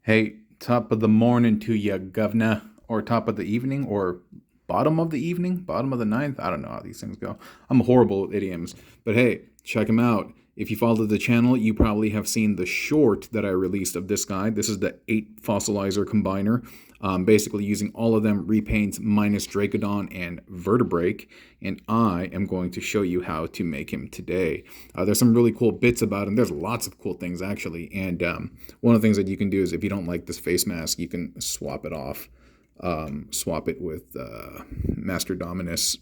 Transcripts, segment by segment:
Hey, top of the morning to you, governor, or top of the evening, or bottom of the evening, bottom of the ninth. I don't know how these things go. I'm horrible at idioms, but hey, check him out. If you follow the channel, you probably have seen the short that I released of this guy. This is the 8 Fossilizer combiner. Basically using all of them repaints minus Dracodon and Vertebrake, and I am going to show you how to make him today. There's some really cool bits about him. There's lots of cool things actually, and one of the things that you can do is if you don't like this face mask, you can swap it off. Swap it with Master Dominus.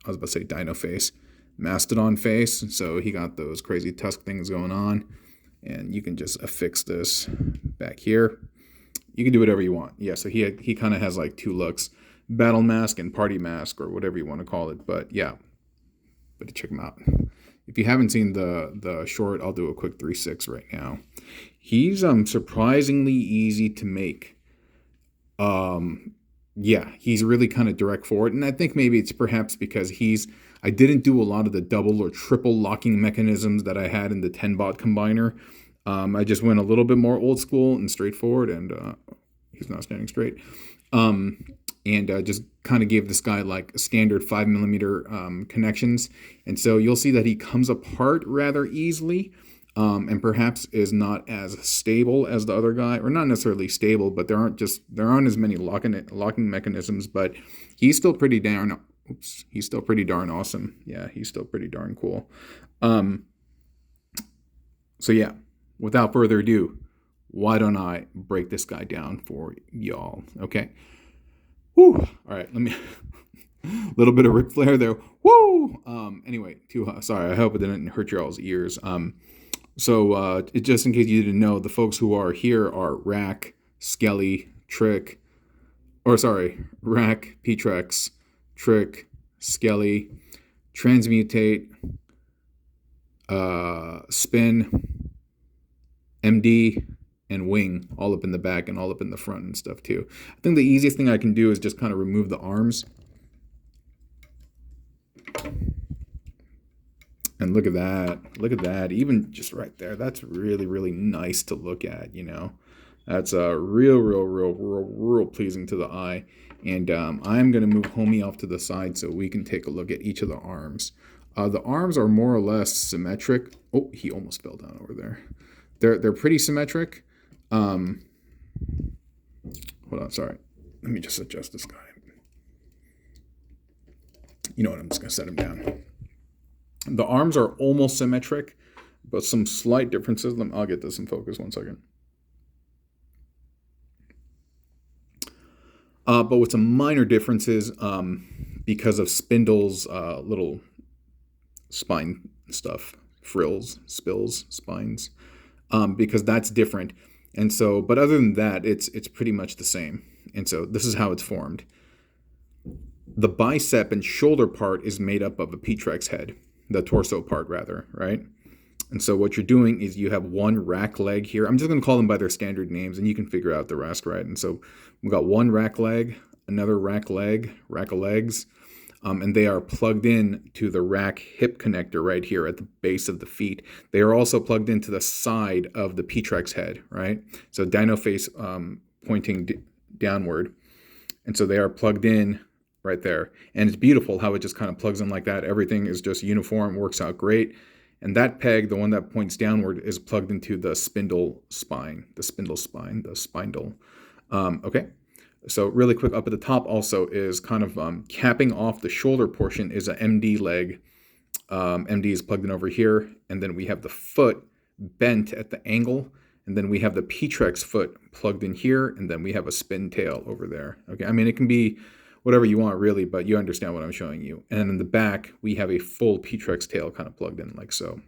I was about to say Dino face. Mastodon face. So he got those crazy tusk things going on, and you can just affix this back here. You can do whatever you want. Yeah, so he kind of has like 2 looks. Battle mask and party mask, or whatever you want to call it. But yeah, but check him out. If you haven't seen the short, I'll do a quick 3.6 right now. He's surprisingly easy to make. Yeah, he's really kind of direct forward, and I think maybe it's perhaps because I didn't do a lot of the double or triple locking mechanisms that I had in the 10-bot combiner. I just went a little bit more old school and straightforward, and he's not standing straight. And just kind of gave this guy like standard 5mm connections. And so you'll see that he comes apart rather easily, and perhaps is not as stable as the other guy, or not necessarily stable, but there aren't as many locking mechanisms, but he's still pretty darn awesome. Yeah, he's still pretty darn cool. So yeah, without further ado, why don't I break this guy down for y'all? Okay. Whew. All right, let me. Little bit of Ric Flair there. Woo. Anyway, sorry. I hope it didn't hurt y'all's ears. So just in case you didn't know, the folks who are here are Rack, Skelly, Trick, Rack, P-Trex, Trick, Skelly, Transmutate, Spin, MD, and Wing, all up in the back and all up in the front and stuff too. I think the easiest thing I can do is just kind of remove the arms. And look at that. Look at that. Even just right there. That's really, really nice to look at, you know. That's real pleasing to the eye. And I'm going to move Homie off to the side so we can take a look at each of the arms. The arms are more or less symmetric. Oh, he almost fell down over there. They're pretty symmetric. Hold on, sorry. Let me just adjust this guy. You know what? I'm just going to set him down. The arms are almost symmetric, but some slight differences. I'll get this in focus 1 second. But with some minor differences, because of Spindle's little spine stuff, frills, spills, spines, because that's different. And so, but other than that, it's pretty much the same. And so this is how it's formed. The bicep and shoulder part is made up of a P-Trex head, the torso part rather, right? And so what you're doing is you have one rack leg here. I'm just going to call them by their standard names, and you can figure out the rest, right? And so we've got one rack leg, another rack leg, rack of legs, and they are plugged in to the rack hip connector right here at the base of the feet. They are also plugged into the side of the P-Trex head, right? So dino face pointing downward. And so they are plugged in right there. And it's beautiful how it just kind of plugs in like that. Everything is just uniform, works out great. And that peg, the one that points downward, is plugged into the spindle spine, the spindle. Okay. So really quick, up at the top also is kind of capping off the shoulder portion is a MD leg. MD is plugged in over here. And then we have the foot bent at the angle. And then we have the P-Trex foot plugged in here. And then we have a spin tail over there. Okay. I mean, it can be whatever you want really, but you understand what I'm showing you. And in the back, we have a full P-Trex tail kind of plugged in like so.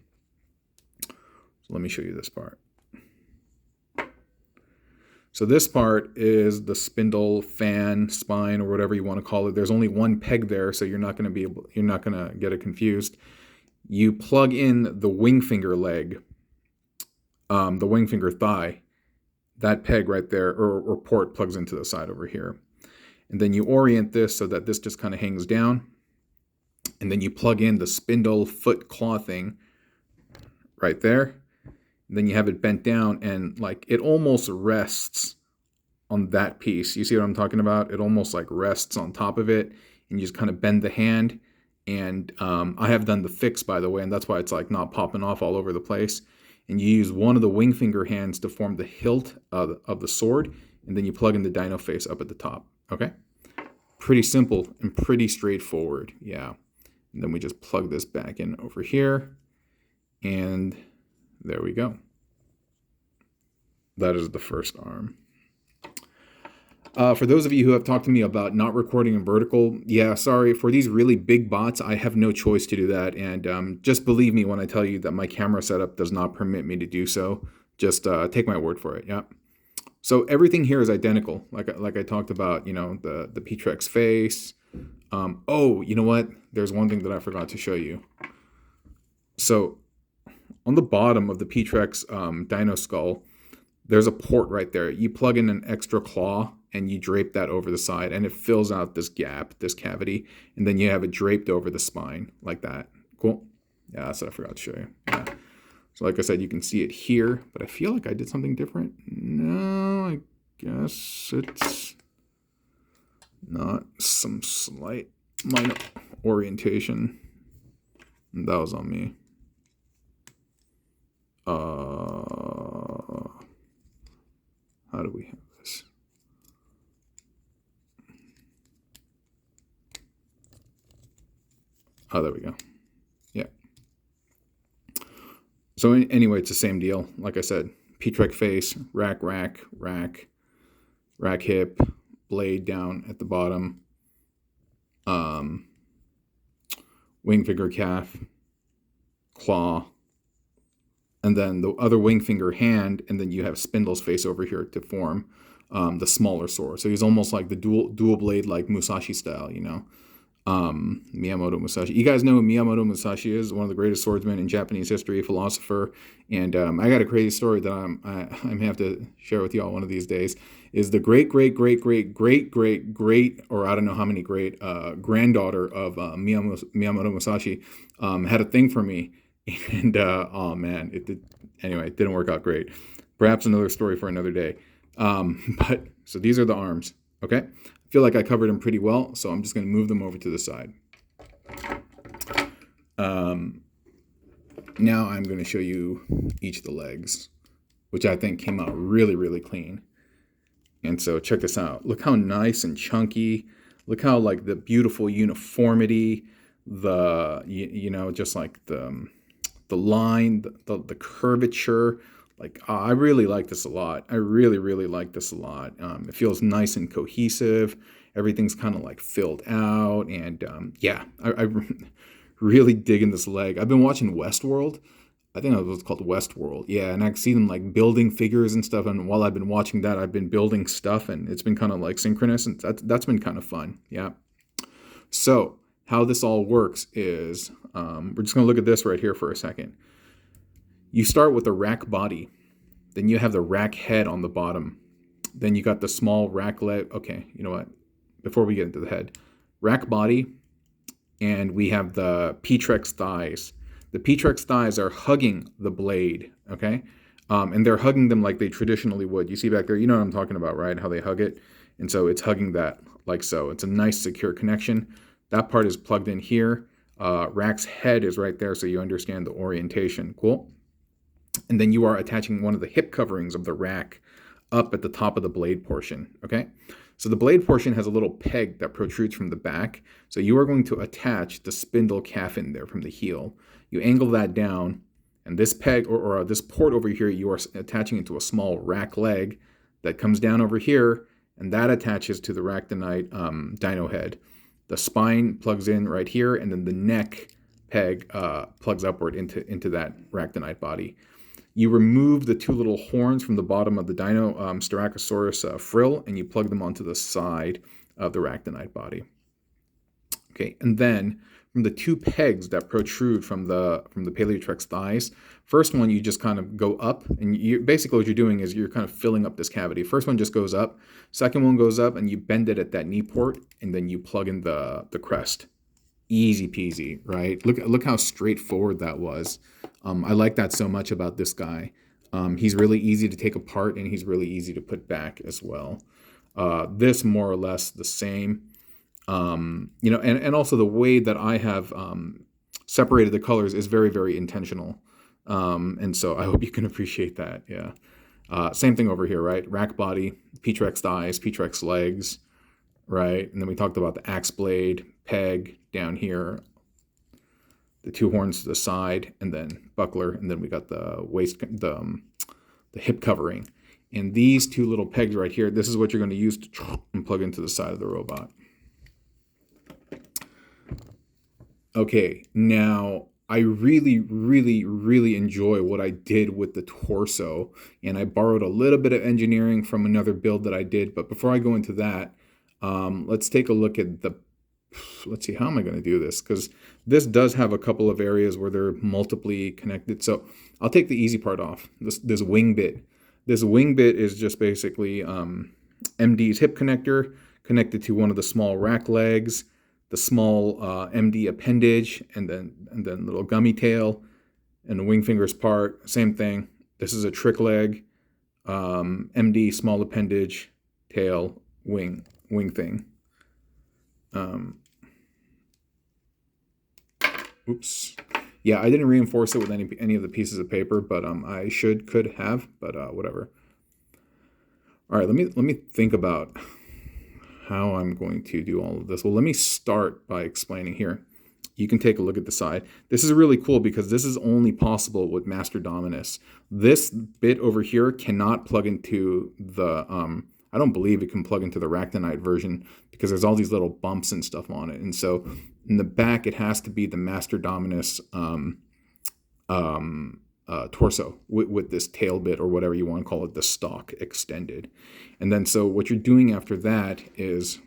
So let me show you this part. So this part is the spindle, fan, spine, or whatever you want to call it. There's only one peg there, so you're not going to get it confused. You plug in the wing finger leg, the wing finger thigh. That peg right there, or port, plugs into the side over here. And then you orient this so that this just kind of hangs down. And then you plug in the spindle foot claw thing right there. then you have it bent down, and like it almost rests on that piece. You see what I'm talking about? It almost like rests on top of it, and you just kind of bend the hand. And I have done the fix, by the way, and that's why it's like not popping off all over the place. And you use one of the wing finger hands to form the hilt of the sword, and then you plug in the dino face up at the top. Okay? Pretty simple and pretty straightforward. Yeah. And then we just plug this back in over here, and there we go. That is the first arm. For those of you who have talked to me about not recording in vertical, yeah, sorry. For these really big bots, I have no choice to do that. And just believe me when I tell you that my camera setup does not permit me to do so. Just take my word for it, yeah. So everything here is identical. Like I talked about, you know, the P-Trex face. Oh, you know what? There's one thing that I forgot to show you. So on the bottom of the P-Trex dino skull, there's a port right there. You plug in an extra claw and you drape that over the side, and it fills out this gap, this cavity, and then you have it draped over the spine like that. Cool? Yeah, that's what I forgot to show you. Yeah. So like I said, you can see it here, but I feel like I did something different. No, I guess it's not. Some slight minor orientation. That was on me. How do we have this? Oh, there we go. Yeah. So anyway, it's the same deal. Like I said, P-Trex face, rack, hip, blade down at the bottom, wing finger calf, claw, and then the other wing finger hand, and then you have Spindle's face over here to form the smaller sword. So he's almost like the dual blade, like Musashi style, you know. Miyamoto Musashi. You guys know who Miyamoto Musashi is? One of the greatest swordsmen in Japanese history, philosopher. And I got a crazy story that I'm gonna have to share with y'all one of these days. Is the great, or I don't know how many great granddaughter of Miyamoto Musashi had a thing for me. And oh man, it didn't work out great. Perhaps another story for another day. But so these are the arms. Okay, I feel like I covered them pretty well, so I'm just going to move them over to the side. Now I'm going to show you each of the legs, which I think came out really, really clean. And so check this out. Look how nice and chunky. Look how like the beautiful uniformity, you know, just like the line, the curvature. Like, I really like this a lot. I really, really like this a lot. It feels nice and cohesive. Everything's kind of like filled out. And yeah, I really digging this leg. I've been watching Westworld. I think it was called Westworld. Yeah, and I see them like building figures and stuff. And while I've been watching that, I've been building stuff. And it's been kind of like synchronous. And that's been kind of fun. Yeah. So how this all works is, we're just going to look at this right here for a second. You start with the rack body, then you have the rack head on the bottom, then you got the small rack leg. Okay, you know what? Before we get into the head, rack body, and we have the P-Trex thighs. The P-Trex thighs are hugging the blade, okay? And they're hugging them like they traditionally would. You see back there, you know what I'm talking about, right? How they hug it. And so it's hugging that like so. It's a nice secure connection. That part is plugged in here. Rack's head is right there so you understand the orientation. Cool? And then you are attaching one of the hip coverings of the rack up at the top of the blade portion, okay? So the blade portion has a little peg that protrudes from the back. So you are going to attach the spindle calf in there from the heel. You angle that down, and this peg, or this port over here, you are attaching it to a small rack leg that comes down over here, and that attaches to the Ractinite dino head. The spine plugs in right here, and then the neck peg plugs upward into that Ractinite body. You remove the two little horns from the bottom of the Dino Styracosaurus frill, and you plug them onto the side of the Ractinite body. Okay, and then from the two pegs that protrude from the Paleotrex thighs, first one you just kind of go up, and you basically what you're doing is you're kind of filling up this cavity. First one just goes up, second one goes up, and you bend it at that knee port, and then you plug in the crest. Easy peasy, right? Look how straightforward that was. I like that so much about this guy. He's really easy to take apart, and he's really easy to put back as well. This more or less the same. And also the way that I have separated the colors is very, very intentional. And so I hope you can appreciate that. Yeah. Same thing over here, right? Rack body, P-Trex thighs, P-Trex legs, right? And then we talked about the axe blade, peg down here, the two horns to the side, and then buckler, and then we got the waist, the hip covering. And these two little pegs right here, this is what you're going to use to and plug into the side of the robot. Okay, now I really, really, really enjoy what I did with the torso, and I borrowed a little bit of engineering from another build that I did. But before I go into that, let's take a look at let's see, how am I going to do this? Because this does have a couple of areas where they're multiply connected. So I'll take the easy part off, this wing bit. This wing bit is just basically MD's hip connector connected to one of the small rack legs, the small MD appendage, and then little gummy tail, and the wing fingers part, same thing. This is a trick leg, MD small appendage, tail, wing thing. Oops. Yeah, I didn't reinforce it with any of the pieces of paper, but I could have, but whatever. All right, let me think about how I'm going to do all of this. Well, let me start by explaining here. You can take a look at the side. This is really cool because this is only possible with Master Dominus. This bit over here cannot plug into the, I don't believe it can plug into the Ractinite version because there's all these little bumps and stuff on it. And so in the back, it has to be the Master Dominus torso with this tail bit, or whatever you want to call it, the stock extended. And then so what you're doing after that is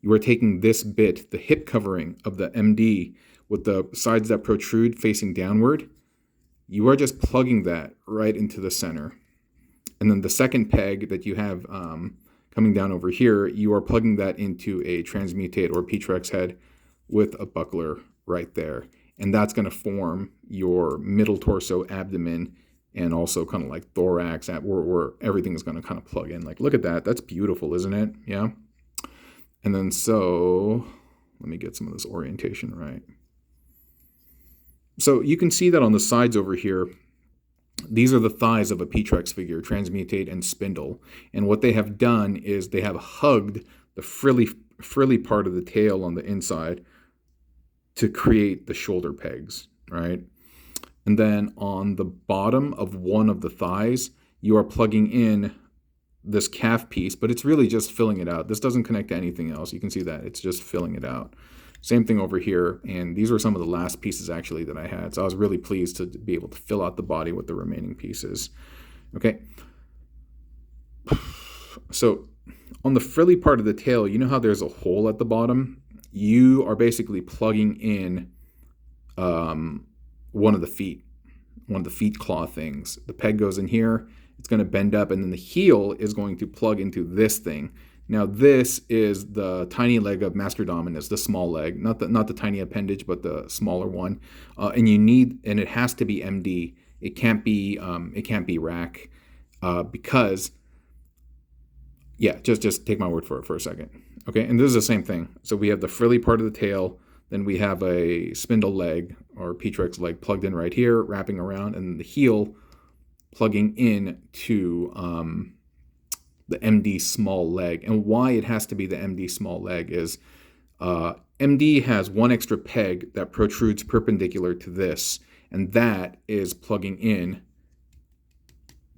you are taking this bit, the hip covering of the MD with the sides that protrude facing downward, you are just plugging that right into the center. And then the second peg that you have coming down over here, you are plugging that into a transmutate or P-Trex head with a buckler right there. And that's going to form your middle torso, abdomen, and also kind of like thorax, where everything is going to kind of plug in. Like, look at that. That's beautiful, isn't it? Yeah. And then so let me get some of this orientation right. So you can see that on the sides over here, these are the thighs of a P-Trex figure, transmutate and spindle. And what they have done is they have hugged the frilly part of the tail on the inside to create the shoulder pegs, right? And then on the bottom of one of the thighs, you are plugging in this calf piece, but it's really just filling it out. This doesn't connect to anything else. You can see that. It's just filling it out. Same thing over here, and these were some of the last pieces actually that I had, so I was really pleased to be able to fill out the body with the remaining pieces. Okay. So on the frilly part of the tail, you know how there's a hole at the bottom? You are basically plugging in one of the feet claw things. The peg goes in here, it's going to bend up, and then the heel is going to plug into this thing. Now this is the tiny leg of Master Dominus, the small leg, not the tiny appendage, but the smaller one. And it has to be MD. It can't be rack, because just take my word for it for a second. Okay, and this is the same thing. So we have the frilly part of the tail, then we have a spindle leg or P-Trex leg plugged in right here, wrapping around, and the heel plugging in to the MD small leg. And why it has to be the MD small leg is MD has one extra peg that protrudes perpendicular to this, and that is plugging in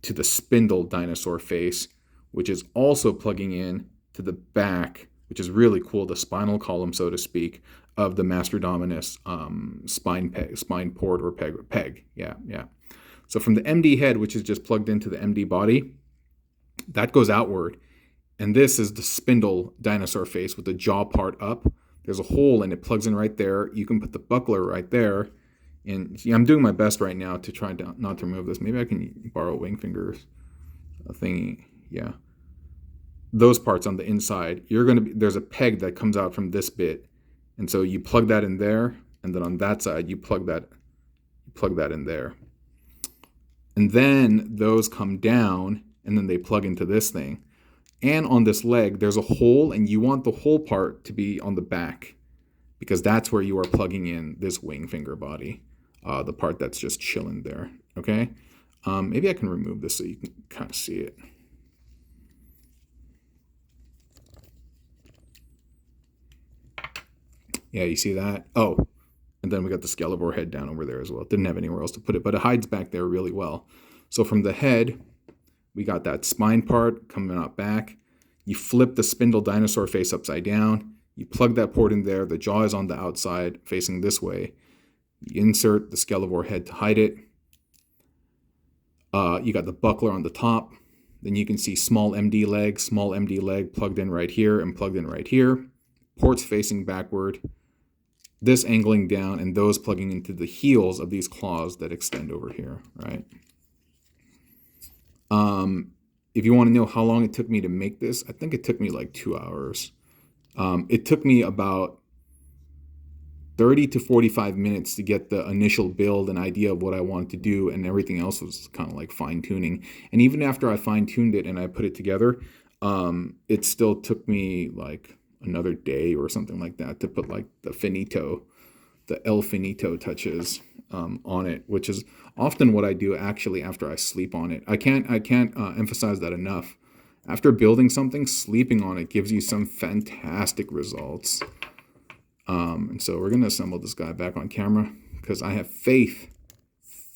to the spindle dinosaur face, which is also plugging in to the back, which is really cool, the spinal column, so to speak, of the Master Dominus spine port or peg. Yeah. So from the MD head, which is just plugged into the MD body, that goes outward. And this is the spindle dinosaur face with the jaw part up. There's a hole and it plugs in right there. You can put the buckler right there. And see, I'm doing my best right now to try not to remove this. Maybe I can borrow wing fingers thingy. Yeah. Those parts on the inside, there's a peg that comes out from this bit. And so you plug that in there, and then on that side, you plug that plug that in there. And then those come down, and then they plug into this thing. And on this leg, there's a hole, and you want the whole part to be on the back, because that's where you are plugging in this wing finger body, the part that's just chilling there, okay? Maybe I can remove this so you can kind of see it. Yeah, you see that? Oh, and then we got the Skeletor head down over there as well. Didn't have anywhere else to put it, but it hides back there really well. So from the head, we got that spine part coming out back. You flip the Spindle dinosaur face upside down. You plug that port in there. The jaw is on the outside, facing this way. You insert the Skeletor head to hide it. You got the buckler on the top. Then you can see small MD leg plugged in right here and plugged in right here. Ports facing backward. This angling down, and those plugging into the heels of these claws that extend over here, right? If you want to know how long it took me to make this, I think it took me like 2 hours. It took me about 30 to 45 minutes to get the initial build and idea of what I wanted to do, and everything else was kind of like fine-tuning. And even after I fine-tuned it and I put it together, it still took me like another day or something like that to put like the finito, the El Finito touches on it, which is often what I do actually after I sleep on it. I can't emphasize that enough. After building something, sleeping on it gives you some fantastic results. And so we're going to assemble this guy back on camera, because I have faith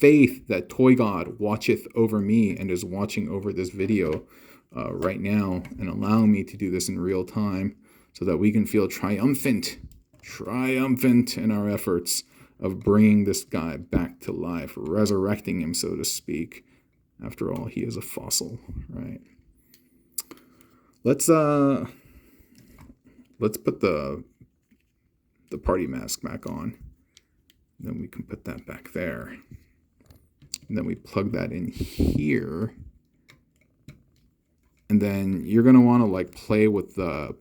that Toy God watcheth over me and is watching over this video right now and allowing me to do this in real time, so that we can feel triumphant in our efforts of bringing this guy back to life, resurrecting him, so to speak. After all, he is a fossil, right? Let's put the party mask back on. Then we can put that back there. And then we plug that in here. And then you're gonna want to like play with the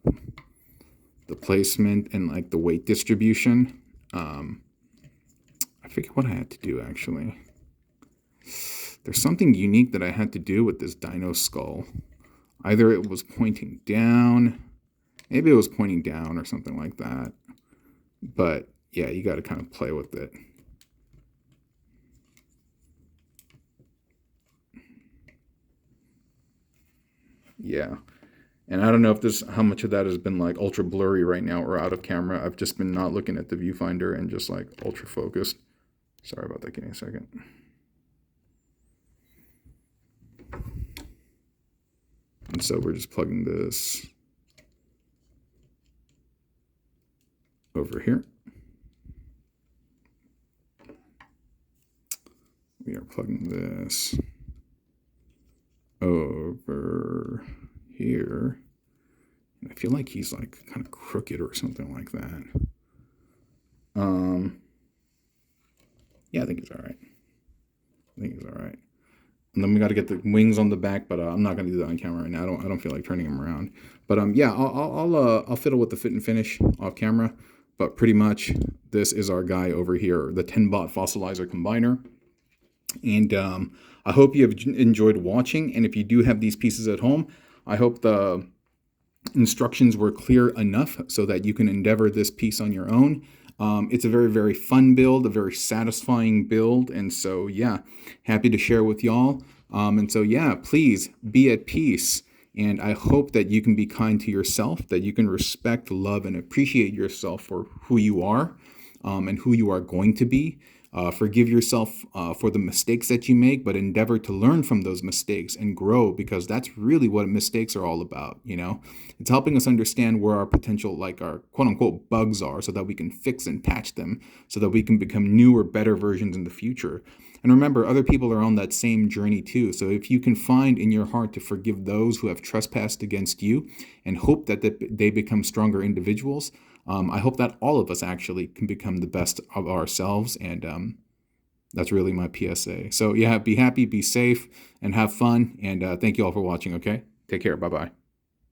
placement and like the weight distribution. I forget what I had to do actually. There's something unique that I had to do with this dino skull. Either it was pointing down, maybe it was pointing down or something like that. But yeah, you got to kind of play with it. Yeah. And I don't know if how much of that has been like ultra blurry right now or out of camera. I've just been not looking at the viewfinder and just like ultra focused. Sorry about that. Give me a second. And so we're just plugging this over here. We are plugging this over here. And I feel like he's like kind of crooked or something like that. Yeah, I think he's all right. And then we got to get the wings on the back, but I'm not going to do that on camera right now. I don't feel like turning him around. But yeah, I'll fiddle with the fit and finish off camera. But pretty much this is our guy over here, the 10-bot Fossilizer combiner. And I hope you have enjoyed watching. And if you do have these pieces at home, I hope the instructions were clear enough so that you can endeavor this piece on your own. It's a very, very fun build, a very satisfying build. And so, yeah, happy to share with y'all. And so, yeah, please be at peace. And I hope that you can be kind to yourself, that you can respect, love, and appreciate yourself for who you are and who you are going to be. Forgive yourself for the mistakes that you make, but endeavor to learn from those mistakes and grow, because that's really what mistakes are all about, you know? It's helping us understand where our potential, like our quote-unquote bugs are, so that we can fix and patch them, so that we can become newer, better versions in the future. And remember, other people are on that same journey too. So if you can find in your heart to forgive those who have trespassed against you and hope that they become stronger individuals, I hope that all of us actually can become the best of ourselves. And that's really my PSA. So yeah, be happy, be safe, and have fun. And thank you all for watching, okay? Take care. Bye-bye.